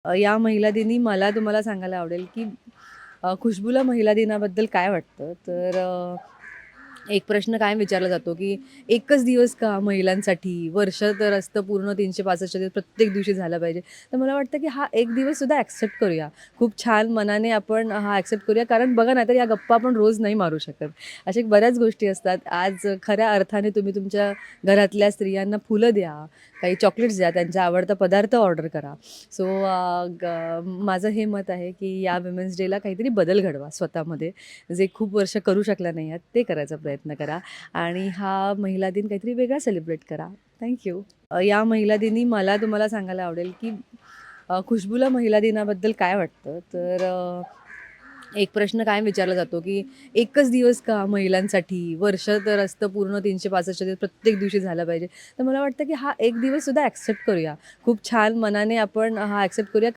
या महिला दिनी मला तुम्हाला सांगायला आवडेल, की खुशबूला महिला दिनाबद्दल काय वाटतं? तर एक प्रश्न कायम विचारला जातो, की एकच दिवस का महिलांसाठी? वर्ष तर असतं पूर्ण 365 दिवस प्रत्येक दिवशी झाला पाहिजे. तर मला वाटतं, की हा एक दिवससुद्धा ॲक्सेप्ट करूया. खूप छान मनाने आपण हा ॲक्सेप्ट करूया. कारण बघा ना, तर या गप्पा आपण रोज नाही मारू शकत. अशा बऱ्याच गोष्टी असतात. आज खऱ्या अर्थाने तुम्ही तुमच्या घरातल्या स्त्रियांना फुलं द्या, काही चॉकलेट्स द्या, त्यांचा आवडता पदार्थ ऑर्डर करा. सो माझं हे मत आहे, की या विमेन्स डेला काहीतरी बदल घडवा स्वतःमध्ये. जे खूप वर्ष करू शकल्या नाही आहात, ते करायचा प्रयत्न करा आणि हा महिला दिन काहीतरी वेगळा सेलिब्रेट करा. Thank you. या महिला दिनी मला तुम्हाला सांगायला आवडेल, की खुशबूला महिला दिनाबद्दल काय वाटतं? तर एक प्रश्न कायम विचारला जातो, की एकच दिवस का महिलांसाठी? वर्ष तर असतं पूर्ण 365 दिवस प्रत्येक दिवशी झाला पाहिजे. तर मला वाटतं, की हा एक दिवससुद्धा ॲक्सेप्ट करूया. खूप छान मनाने आपण हा ॲक्सेप्ट करूया.